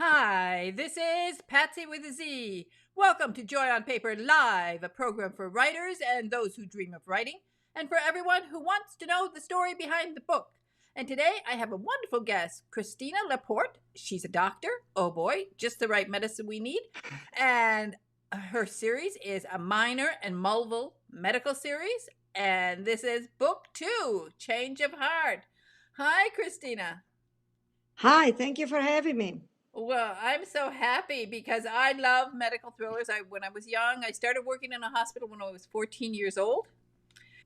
Hi, this is Patsy with a Z. Welcome to Joy on Paper Live, a program for writers and those who dream of writing, and for everyone who wants to know the story behind the book. And today I have a wonderful guest, CRISTINA LePORT. She's a doctor. Oh boy, just the right medicine we need. And her series is a minor and multiple medical series. And this is book 2, Change of Heart. Hi, CRISTINA. Hi, thank you for having me. Well, I'm so happy because I love medical thrillers. When I was young, I started working in a hospital when I was 14 years old.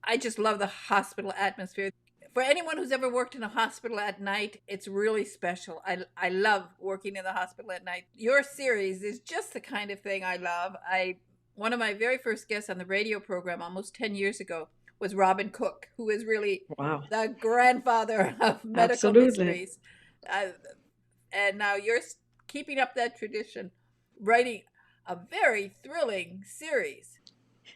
I just love the hospital atmosphere. For anyone who's ever worked in a hospital at night, it's really special. I love working in the hospital at night. Your series is just the kind of thing I love. One of my very first guests on the radio program almost 10 years ago was Robin Cook, who is really Wow, the grandfather of medical absolutely. mysteries. Uh, and now you're keeping up that tradition, writing a very thrilling series.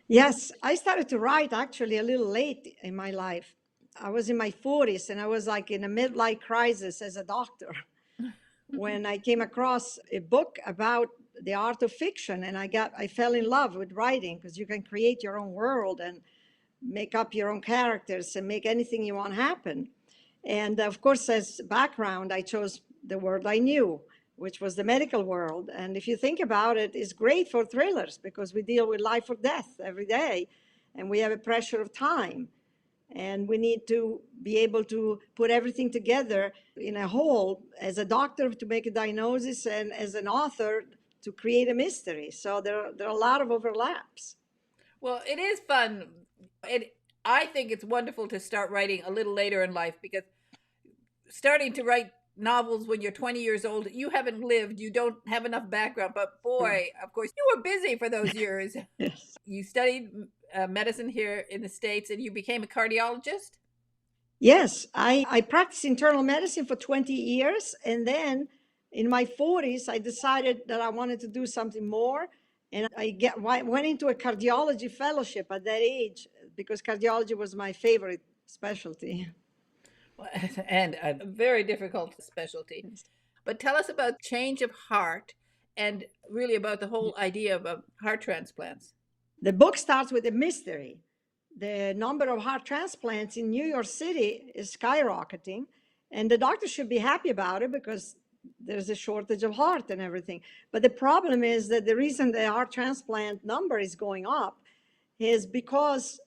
Yes, I started to write actually a little late in my life. I was in my 40s and I was like in a midlife crisis as a doctor when I came across a book about the art of fiction, and I fell in love with writing because you can create your own world and make up your own characters and make anything you want happen. And of course, as background, I chose the world I knew, which was the medical world. And if you think about it, it's great for thrillers because we deal with life or death every day, and we have a pressure of time. And we need to be able to put everything together in a whole as a doctor to make a diagnosis and as an author to create a mystery. So there are a lot of overlaps. Well, it is fun. I think it's wonderful to start writing a little later in life because starting to write novels when you're 20 years old, you haven't lived, you don't have enough background. But boy, of course, you were busy for those years. Yes. You studied medicine here in the States and you became a cardiologist. Yes, I practiced internal medicine for 20 years. And then in my 40s, I decided that I wanted to do something more. And went into a cardiology fellowship at that age because cardiology was my favorite specialty. And a very difficult specialty. But tell us about change of heart and really about the whole idea of heart transplants. The book starts with a mystery. The number of heart transplants in New York City is skyrocketing, and the doctor should be happy about it because there's a shortage of heart and everything. But the problem is that the reason the heart transplant number is going up is because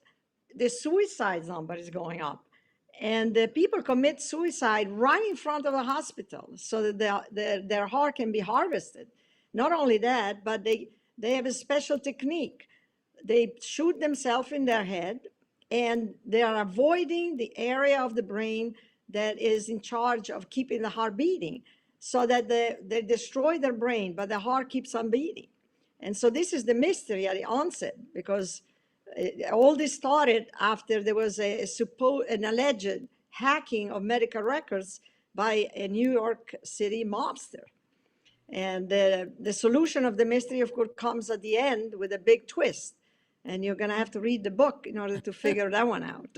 the suicide number is going up. And the people commit suicide right in front of the hospital so that their heart can be harvested. Not only that, but they have a special technique. They shoot themselves in their head and they are avoiding the area of the brain that is in charge of keeping the heart beating so that they destroy their brain, but the heart keeps on beating. And so this is the mystery at the onset because all this started after there was an alleged hacking of medical records by a New York City mobster. And the solution of the mystery, of course, comes at the end with a big twist. And you're going to have to read the book in order to figure that one out.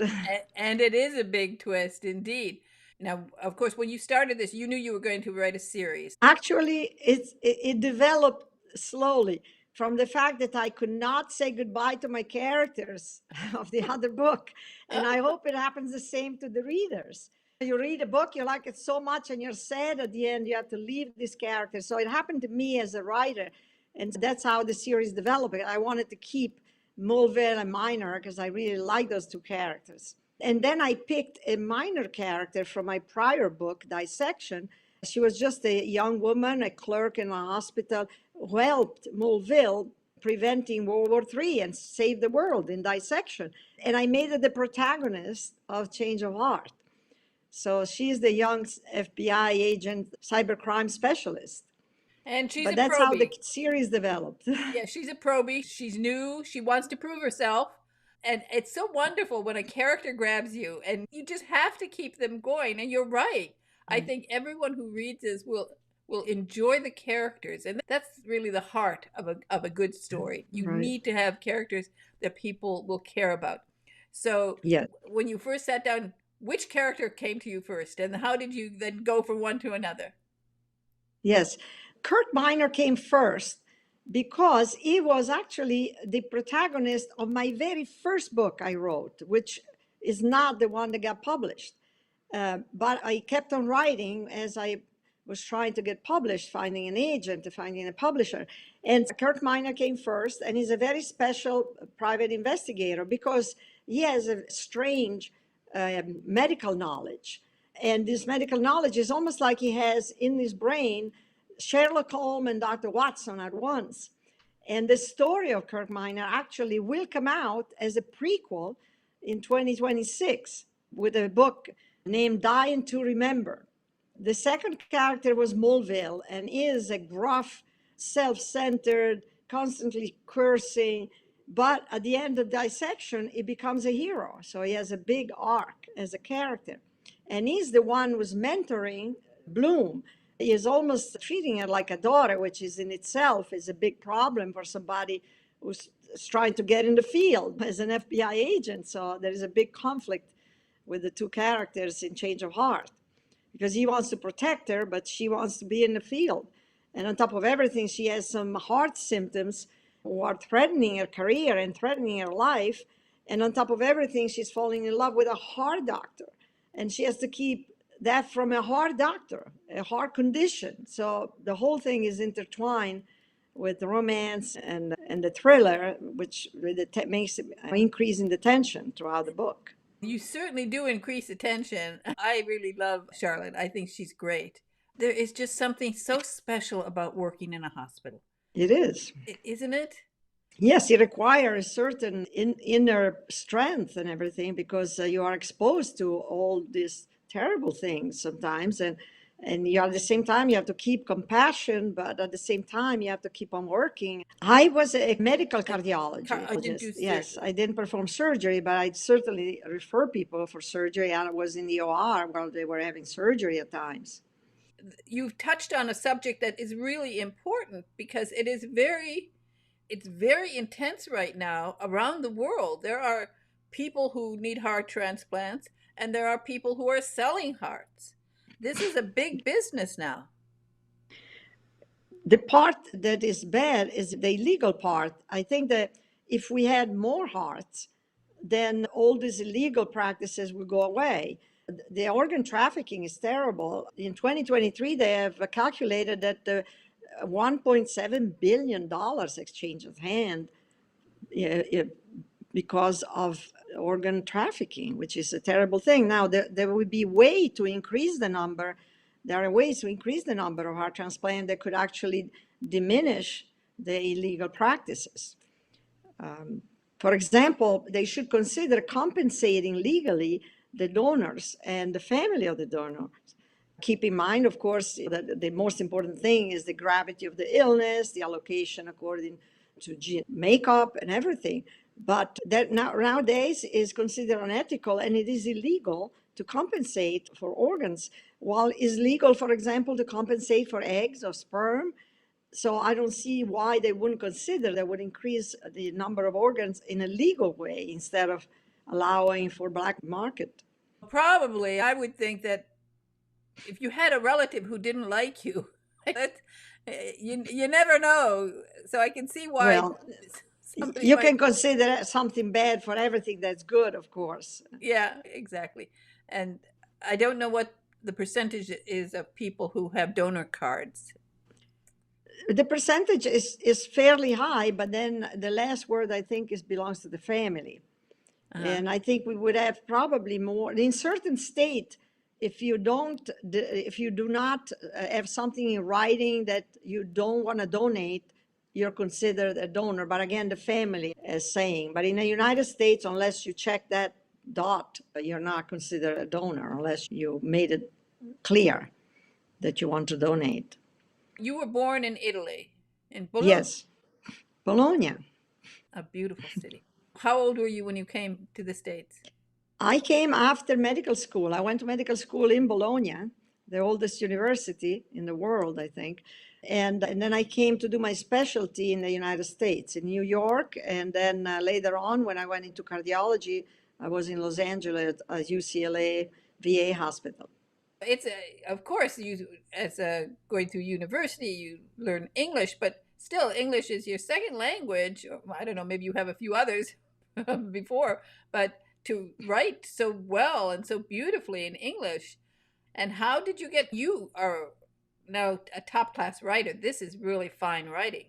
And it is a big twist indeed. Now, of course, when you started this, you knew you were going to write a series. Actually, it developed slowly from the fact that I could not say goodbye to my characters of the other book. And I hope it happens the same to the readers. You read a book, you like it so much, and you're sad at the end, you have to leave this character. So it happened to me as a writer. And that's how the series developed. I wanted to keep Mulville and Minor because I really like those two characters. And then I picked a minor character from my prior book, Dissection. She was just a young woman, a clerk in a hospital who helped Mulville preventing World War III and save the world in Dissection. And I made her the protagonist of Change of Heart. So she's the young FBI agent, cybercrime specialist. And she's But a that's how the probie. series developed. Yeah, she's a probie. She's new. She wants to prove herself. And it's so wonderful when a character grabs you and you just have to keep them going. And you're right. I think everyone who reads this will enjoy the characters. And that's really the heart of a good story. You Right. need to have characters that people will care about. So Yeah. when you first sat down, which character came to you first and how did you then go from one to another? Yes. Kurt Miner came first because he was actually the protagonist of my very first book I wrote, which is not the one that got published. But I kept on writing as I was trying to get published, finding an agent, finding a publisher. And Kurt Miner came first, and he's a very special private investigator because he has a strange medical knowledge. And this medical knowledge is almost like he has in his brain Sherlock Holmes and Dr. Watson at once. And the story of Kurt Miner actually will come out as a prequel in 2026 with a book named Dying to Remember. The second character was Mulville, and he is a gruff, self-centered, constantly cursing, but at the end of Dissection, he becomes a hero. So he has a big arc as a character. And he's the one who's mentoring Bloom. He is almost treating her like a daughter, which is in itself is a big problem for somebody who's trying to get in the field as an FBI agent. So there is a big conflict with the two characters in Change of Heart, because he wants to protect her, but she wants to be in the field. And on top of everything, she has some heart symptoms who are threatening her career and threatening her life. And on top of everything, she's falling in love with a heart doctor. And she has to keep that from a heart doctor, a heart condition. So the whole thing is intertwined with the romance and the thriller, which makes it increase in the tension throughout the book. You certainly do increase attention. I really love Charlotte. I think she's great. There is just something so special about working in a hospital. It is. Isn't it? Yes, it requires a certain inner strength and everything, because you are exposed to all these terrible things sometimes. And you, at the same time, you have to keep compassion, but at the same time, you have to keep on working. I was a medical cardiologist. I didn't do surgery. Yes, I didn't perform surgery, but I certainly refer people for surgery. And I was in the OR while they were having surgery at times. You've touched on a subject that is really important because it's very intense right now around the world. There are people who need heart transplants, and there are people who are selling hearts. This is a big business now. The part that is bad is the illegal part. I think that if we had more hearts, then all these illegal practices would go away. The organ trafficking is terrible. In 2023, they have calculated that the $1.7 billion exchange of hand because of organ trafficking, which is a terrible thing. Now, there would be way to increase the number. There are ways to increase the number of heart transplants that could actually diminish the illegal practices. For example, they should consider compensating legally the donors and the family of the donors. Keep in mind, of course, that the most important thing is the gravity of the illness, the allocation according to gene makeup and everything. But that nowadays is considered unethical, and it is illegal to compensate for organs, while it's legal, for example, to compensate for eggs or sperm. So I don't see why they wouldn't consider that would increase the number of organs in a legal way instead of allowing for black market. Probably, I would think that if you had a relative who didn't like you, you never know. So I can see why. Well, you can consider something bad for everything that's good, of course. Yeah, exactly. And I don't know what the percentage is of people who have donor cards. The percentage is fairly high, but then the last word, I think, belongs to the family. And I think we would have probably more in certain state. If you do not have something in writing that you don't want to donate, you're considered a donor. But again, the family is saying. But in the United States, unless you check that dot, you're not considered a donor unless you made it clear that you want to donate. You were born in Italy, in Bologna. Yes, Bologna. A beautiful city. How old were you when you came to the States? I came after medical school. I went to medical school in Bologna, the oldest university in the world, I think. And then I came to do my specialty in the United States, in New York. And then later on, when I went into cardiology, I was in Los Angeles at UCLA VA hospital. It's of course you as going through university you learn English, but still English is your second language. I don't know, maybe you have a few others before, but to write so well and so beautifully in English. And how did you get, you are now a top class writer. This is really fine writing.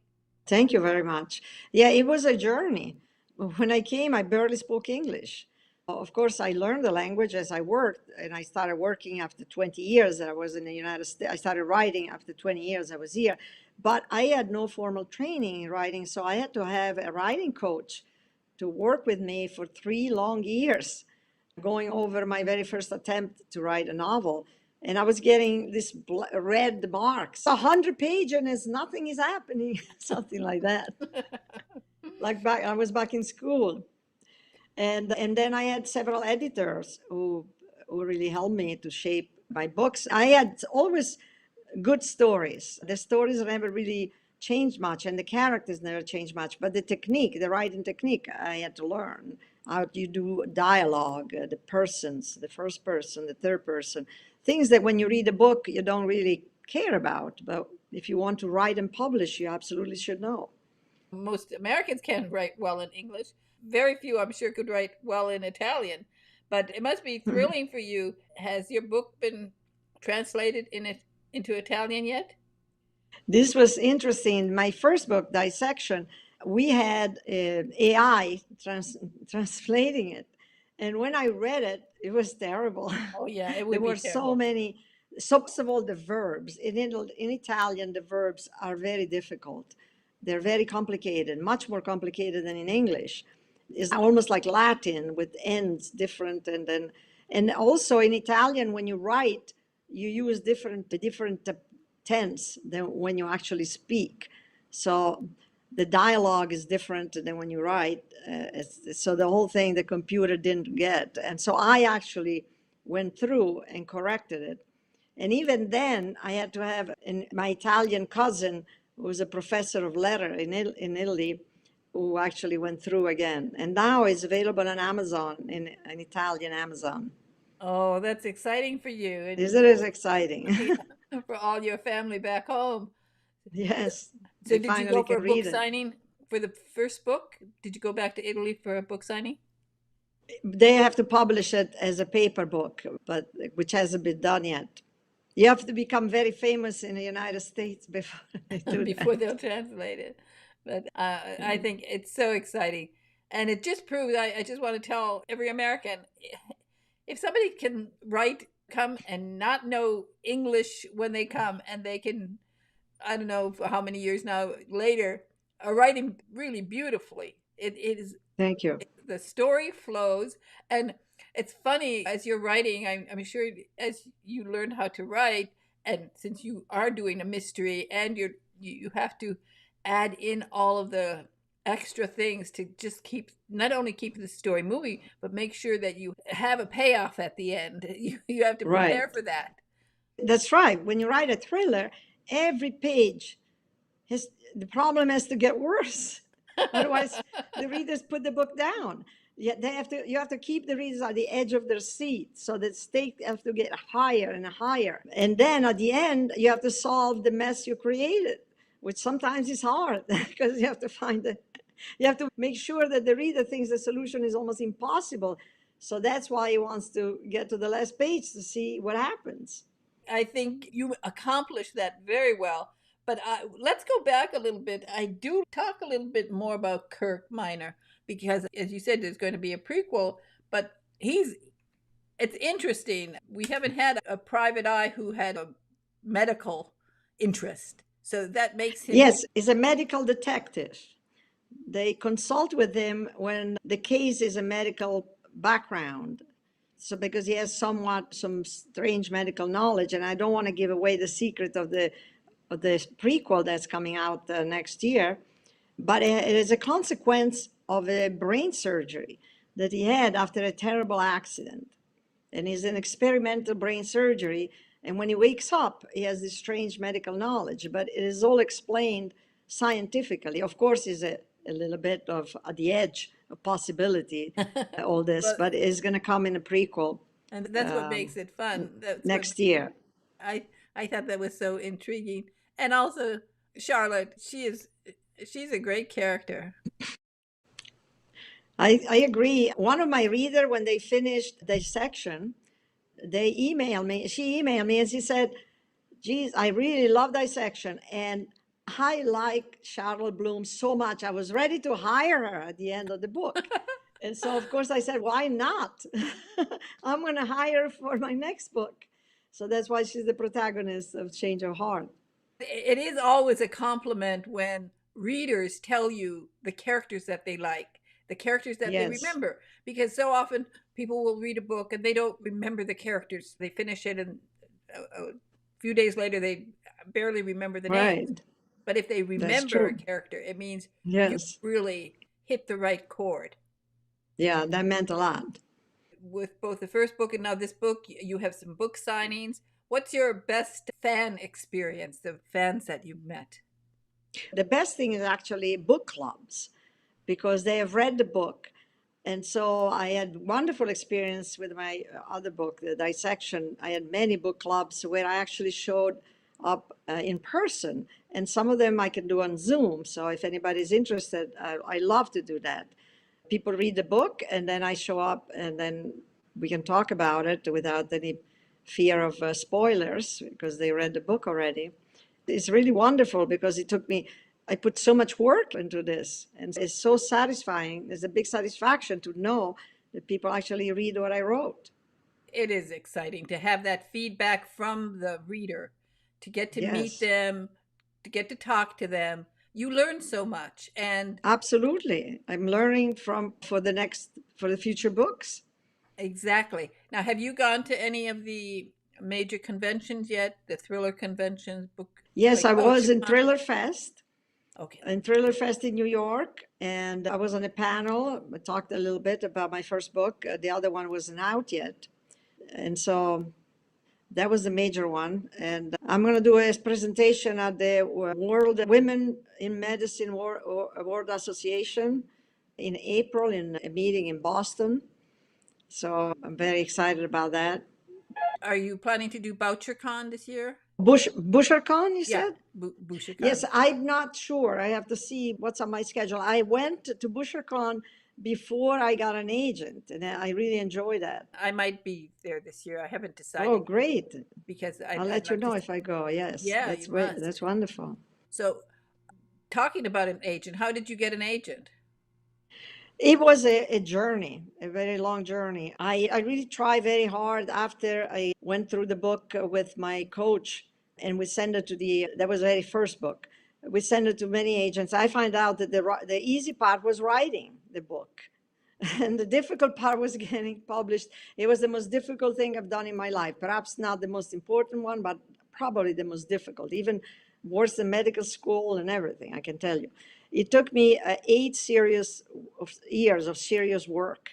Thank you very much. Yeah, it was a journey. When I came, I barely spoke English. Of course, I learned the language as I worked, and I started working after 20 years that I was in the United States. I started writing after 20 years I was here, but I had no formal training in writing, so I had to have a writing coach to work with me for 3 long years, going over my very first attempt to write a novel. And I was getting this red marks, 100 page, and it's nothing is happening, something like that. Like I was back in school, and then I had several editors who really helped me to shape my books. I had always good stories. The stories never really changed much, and the characters never changed much. But the technique, the writing technique, I had to learn how you do dialogue, the persons, the first person, the third person, things that when you read a book you don't really care about, but if you want to write and publish, you absolutely should know. Most Americans can write well in English. Very few, I'm sure, could write well in Italian. But it must be thrilling for you. Has your book been translated into Italian yet? This was interesting. My first book, Dissection, we had AI translating it. And when I read it, it was terrible. Oh yeah, it There would be were so terrible. many. So, first of all, the verbs. In Italian, the verbs are very difficult. They're very complicated, much more complicated than in English. It's almost like Latin with ends different. And also in Italian, when you write, you use different tense than when you actually speak. So the dialogue is different than when you write. So the whole thing the computer didn't get. And so I actually went through and corrected it. And even then, I had to have my Italian cousin, who was a professor of letter in Italy, who actually went through again. And now it's available on Amazon, in Italian Amazon. Oh, that's exciting for you and Isn't it exciting? for all your family back home. Yes, So they did you go finally for can a book read it. signing for the first book? Did you go back to Italy for a book signing? They have to publish it as a paper book, but which hasn't been done yet. You have to become very famous in the United States before they do Before that. they'll translate it. But I think it's so exciting. And it just proves, I just want to tell every American, if somebody can write, come and not know English when they come, and they can, I don't know for how many years now later, are writing really beautifully. It is, Thank you. the story flows. And it's funny as you're writing, I'm sure as you learn how to write, and since you are doing a mystery and you have to add in all of the extra things to just keep, not only keep the story moving, but make sure that you have a payoff at the end. You have to Right. prepare for that. That's right. When you write a thriller, every page has the problem has to get worse. Otherwise, the readers put the book down. Yeah, you have to keep the readers at the edge of their seat, so the stake have to get higher and higher. And then at the end, you have to solve the mess you created, which sometimes is hard because you have to make sure that the reader thinks the solution is almost impossible. So that's why he wants to get to the last page to see what happens. I think you accomplished that very well. But let's go back a little bit. I do talk a little bit more about Kirk Minor because, as you said, there's going to be a prequel. But it's interesting. We haven't had a private eye who had a medical interest, so that makes him. Yes, he's a medical detective. They consult with him when the case is a medical background. So because he has some strange medical knowledge, and I don't want to give away the secret of the prequel that's coming out next year, but it is a consequence of a brain surgery that he had after a terrible accident. And it's an experimental brain surgery. And when he wakes up, he has this strange medical knowledge, but it is all explained scientifically. Of course, is a little bit of at the edge of possibility, all this, But but it's going to come in a prequel. And that's what makes it fun. That's what next year. I I thought that was so intriguing. And also Charlotte, she's a great character. I agree. One of my reader, when they finished dissection, she emailed me and she said, geez, I really love dissection. And I like Charlotte Bloom so much. I was ready to hire her at the end of the book. And so, of course, I said, why not? I'm going to hire her for my next book. So that's why she's the protagonist of Change of Heart. It is always a compliment when readers tell you the characters that they like, the characters that they Yes, remember, because so often people will read a book and they don't remember the characters. They finish it, and a few days later they barely remember the names. right. But if they That's remember a true. character, it means you Yes. really hit the right chord. Yeah, that meant a lot. With both the first book and now this book, you have some book signings. What's your best fan experience, the fans that you've met? The best thing is actually book clubs because they have read the book. And so I had wonderful experience with my other book, The Dissection. I had many book clubs where I actually showed up in person, and some of them I can do on Zoom. So if anybody's interested, I love to do that. People read the book, and then I show up, and then we can talk about it without any fear of spoilers because they read the book already. It's really wonderful because I put so much work into this, and it's so satisfying. It's a big satisfaction to know that people actually read what I wrote. It is exciting to have that feedback from the reader, to get to meet Yes, them, to get to talk to them. You learn so much. And absolutely. I'm learning for the future books. exactly. Now, have you gone to any of the major conventions yet? The thriller conventions, book Yes, like I was in BookCon? Okay. Thriller Fest in New York, and I was on a panel. I talked a little bit about my first book. The other one wasn't out yet. And so that was the major one. And I'm going to do a presentation at the World Women in Medicine World Association in April in a meeting in Boston. So I'm very excited about that. Are you planning to do BoucherCon this year? BusherCon, you Yeah, said? Yes, BoucherCon. I'm not sure. I have to see what's on my schedule. I went to BusherCon before I got an agent, and I really enjoy that. I might be there this year. I haven't Oh, decided great. because I'll I'd let you love to. know if I go. Yes, Yeah, you that's must. wonderful. So, talking about an agent, how did you get an agent? It was a journey, a very long journey. I really tried very hard after I went through the book with my coach, and we sent it that was the very first book. We sent it to many agents. I find out that the easy part was writing the book. And the difficult part was getting published. It was the most difficult thing I've done in my life. Perhaps not the most important one, but probably the most difficult, even worse than medical school and everything, I can tell you. It took me 8 years of serious work.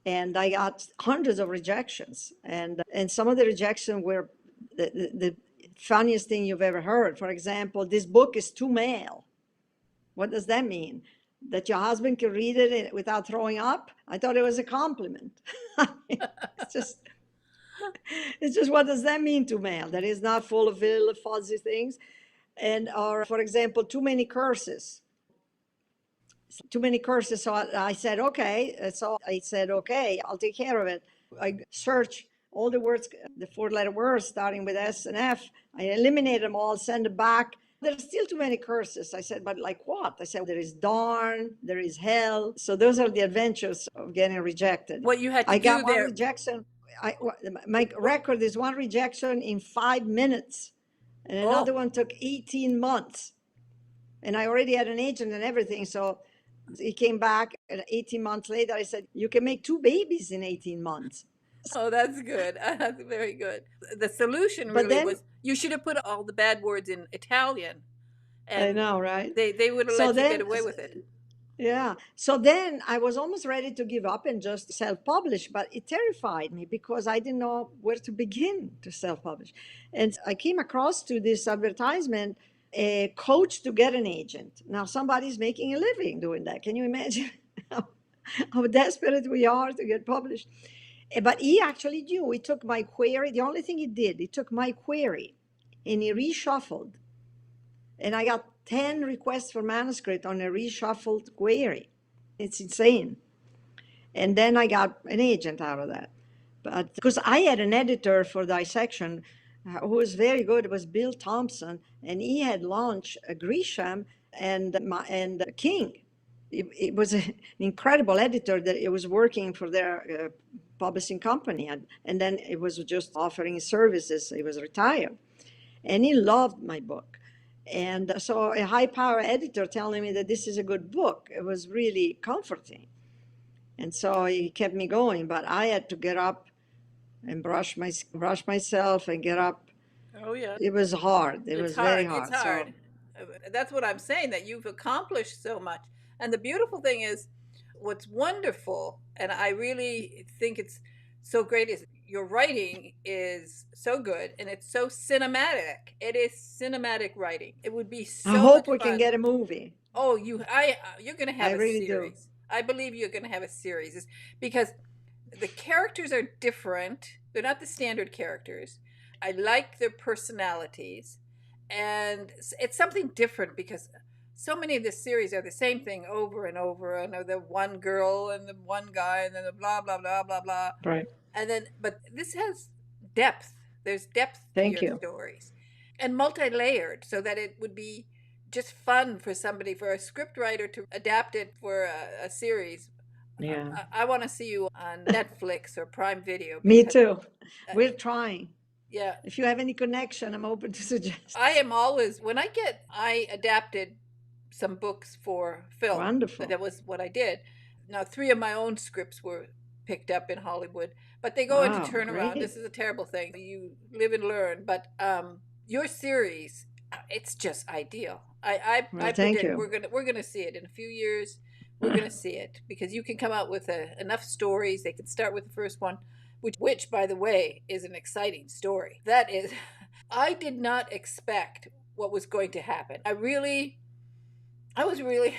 And I got hundreds of rejections. And some of the rejections were the funniest thing you've ever heard. For example, this book is too male. What does that mean? That your husband can read it without throwing up? I thought it was a compliment. it's just, it's just what does that mean to male? That is not full of little fuzzy things, and or for example, too many curses. Too many curses. So I said, okay. So I said, okay, I'll take care of it. I search all the words, the 4-letter words starting with S and F. I eliminate them all, send it back. There's still too many curses. I said, but like what? I said, there is darn, there is hell. So those are the adventures of getting rejected. What you had to I got do one there. rejection. My record is one rejection in 5 minutes, and another Oh, one took 18 months. And I already had an agent and everything. So he came back, and 18 months later, I said, you can make 2 babies in 18 months. oh, that's good. That's very good. The solution But really then, was you should have put all the bad words in Italian, I and know, right? they would have So let you get then, away with it. yeah. So then I was almost ready to give up and just self publish, but it terrified me because I didn't know where to begin to self publish. And I came across to this advertisement, a coach to get an agent. Now somebody's making a living doing that. Can you imagine how desperate we are to get published? But he actually knew. He took my query. The only thing he did, he took my query and he reshuffled. And I got 10 requests for manuscript on a reshuffled query. It's insane. And then I got an agent out of that. But because I had an editor for Dissection who was very good, it was Bill Thompson, and he had launched Grisham and King. It was an incredible editor that it was working for their publishing company, and then it was just offering services. He was retired, and he loved my book. And so a high power editor telling me that this is a good book, it was really comforting. And so he kept me going, but I had to get up and brush myself and get up. Oh yeah. It was hard. It was very hard. It's hard. That's what I'm saying, that you've accomplished so much. And the beautiful thing is, what's wonderful, and I really think it's so great, is your writing is so good and it's so cinematic. It is cinematic writing. It would be so I hope much we fun. can get a movie. Oh, you're going to have I a really do. series. I believe you're going to have a series. It's because the characters are different. They're not the standard characters. I like their personalities, and it's something different because so many of the series are the same thing over and over, and the one girl and the one guy and then the blah blah blah blah blah. Right. And then, but this has depth. There's depth to Thank your you. stories, and multi-layered, so that it would be just fun for somebody, for a script writer to adapt it for a series. Yeah. I want to see you on Netflix or Prime Video. Me because, too. We're trying. yeah, If you have any connection, I'm open to suggest. I am always, when I adapted some books for film. Wonderful. That was what I did. Now, 3 of my own scripts were picked up in Hollywood, but they go Wow, into turnaround. great. This is a terrible thing. You live and learn. But your series, it's just ideal. I Well, thank predict you. we're gonna see it in a few years. We're gonna see it because you can come out with enough stories. They could start with the first one, which by the way is an exciting story. That is, I did not expect what was going to happen. I was really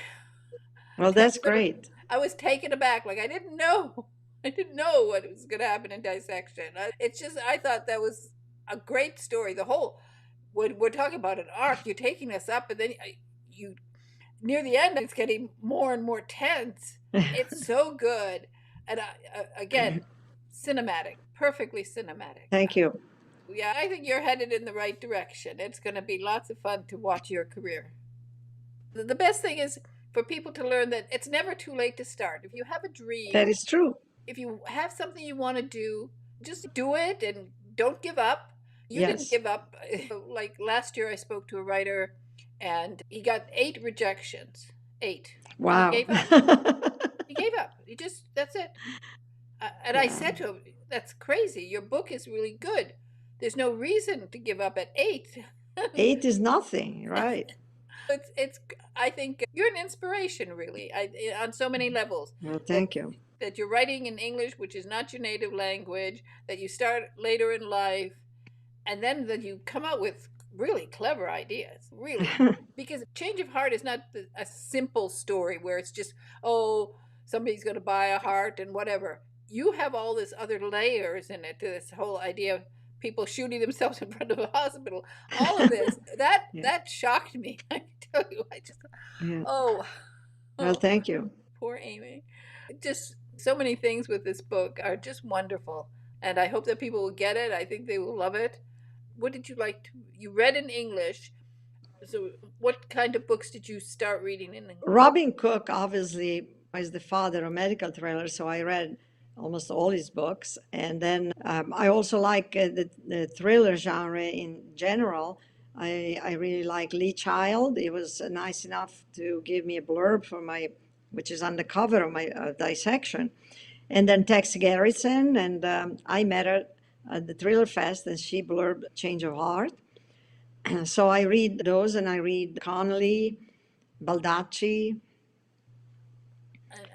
Well, that's great. I was taken aback. Like I didn't know. I didn't know what was going to happen in Dissection. It's just, I thought that was a great story. The whole, when we're talking about an arc, you're taking us up, and then you near the end, it's getting more and more tense. It's so good, and again, cinematic, perfectly cinematic. Thank you. Yeah, I think you're headed in the right direction. It's going to be lots of fun to watch your career. The best thing is for people to learn that it's never too late to start. If you have a dream, That is true. if you have something you want to do, just do it and don't give up. You Yes. didn't give up. Like last year, I spoke to a writer and he got 8 rejections. 8. Wow. He gave up. He gave up. That's it. And I Yeah. said to him, that's crazy. Your book is really good. There's no reason to give up at 8. 8 is nothing, right? It's. I think you're an inspiration, really, on so many levels. Well, thank you. That you're writing in English, which is not your native language, that you start later in life, and then that you come out with really clever ideas, really. Because Change of Heart is not a simple story where it's just, oh, somebody's going to buy a heart and whatever. You have all this other layers in it, to this whole idea of people shooting themselves in front of a hospital. All of this, Yeah. that shocked me. I tell you, Yeah. oh. Well, thank you. Poor Amy. Just so many things with this book are just wonderful. And I hope that people will get it. I think they will love it. What did you like you read in English. So what kind of books did you start reading in English? Robin Cook obviously is the father of medical thrillers, so I read almost all his books. And then I also like the thriller genre in general. I really like Lee Child. He was nice enough to give me a blurb for which is on the cover of my Dissection. And then Tex Garrison, and I met her at the Thriller Fest, and she blurbed Change of Heart. So I read those, and I read Connolly, Baldacci.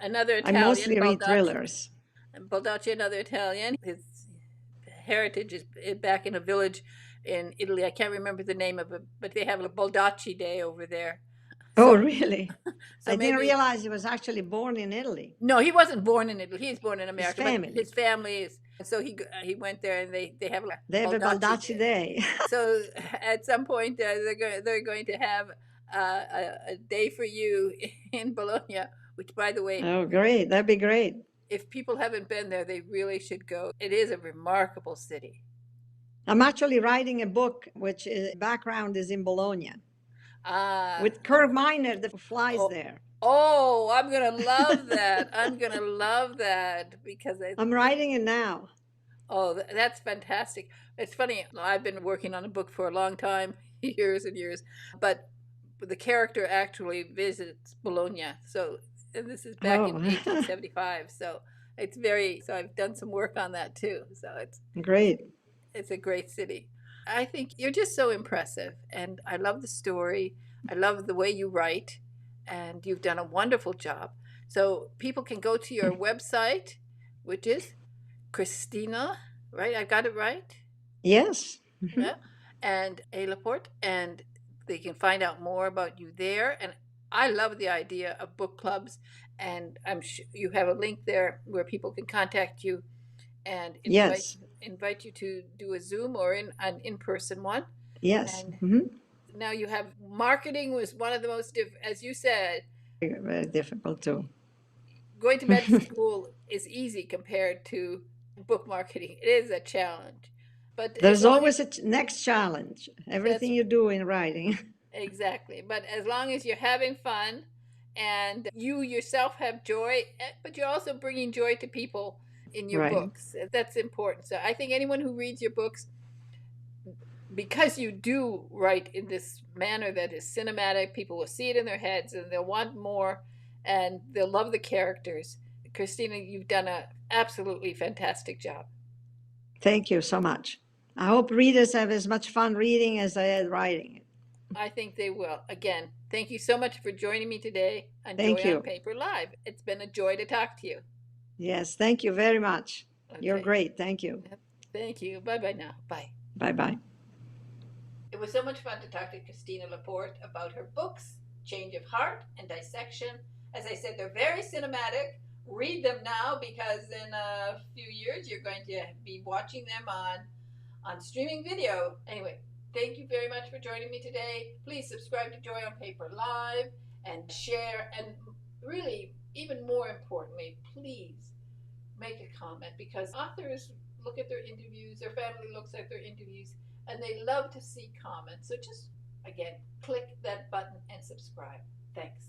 Another Italian. I mostly read Baldacci. thrillers. Baldacci, another Italian. His heritage is back in a village in Italy. I can't remember the name of it, but they have a Baldacci Day over there. Oh, So, really? so I didn't maybe realize he was actually born in Italy. no, he wasn't born in Italy. He was born in His America, but family. his family is. So he went there, and they have like They have a Baldacci Baldacci Day. Day. So at some point, they're going to have a day for you in Bologna. Which, by the way, Oh, great. That'd be great. if people haven't been there, they really should go. It is a remarkable city. I'm actually writing a book which background is in Bologna Ah, with Kurt Miner that flies oh, there. oh, I'm gonna love that. I'm gonna love that because I'm writing it now. oh, that's fantastic. It's funny. I've been working on a book for a long time, years and years, but the character actually visits Bologna. So, and this is back in Oh, 1875. So it's very. So I've done some work on that too. So great. it's a great city. I think you're just so impressive, and I love the story. I love the way you write, and you've done a wonderful job. So people can go to your website, which is Christina, right? I got it right? Yes. Yeah. And A. Laporte, and they can find out more about you there. And I love the idea of book clubs, and I'm sure you have a link there where people can contact you and Yes. invite you to do a Zoom or an in-person one. Yes. And now you have marketing was one of the most as you said, Very difficult too. going to med school is easy compared to book marketing. It is a challenge. But as There's long always as a next challenge. that's Everything you do in writing. exactly. But as long as you're having fun and you yourself have joy, but you're also bringing joy to people in your Right. books. That's important. So I think anyone who reads your books, because you do write in this manner that is cinematic, people will see it in their heads and they'll want more and they'll love the characters. Christina, you've done an absolutely fantastic job. Thank you so much. I hope readers have as much fun reading as I had writing it. I think they will. Again, thank you so much for joining me today on Thank Joy on you. Paper Live. It's been a joy to talk to you. Yes, thank you very much. You're Okay. great. Thank you. Thank you. Bye bye now. Bye. Bye bye. It was so much fun to talk to Christina LePORT about her books, Change of Heart and Dissection. As I said, they're very cinematic. Read them now because in a few years you're going to be watching them on streaming video. Anyway, thank you very much for joining me today. Please subscribe to Joy on Paper Live and share. And really, even more importantly, please make a comment because authors look at their interviews, their family looks at their interviews, and they love to see comments. So just, again, click that button and subscribe. Thanks.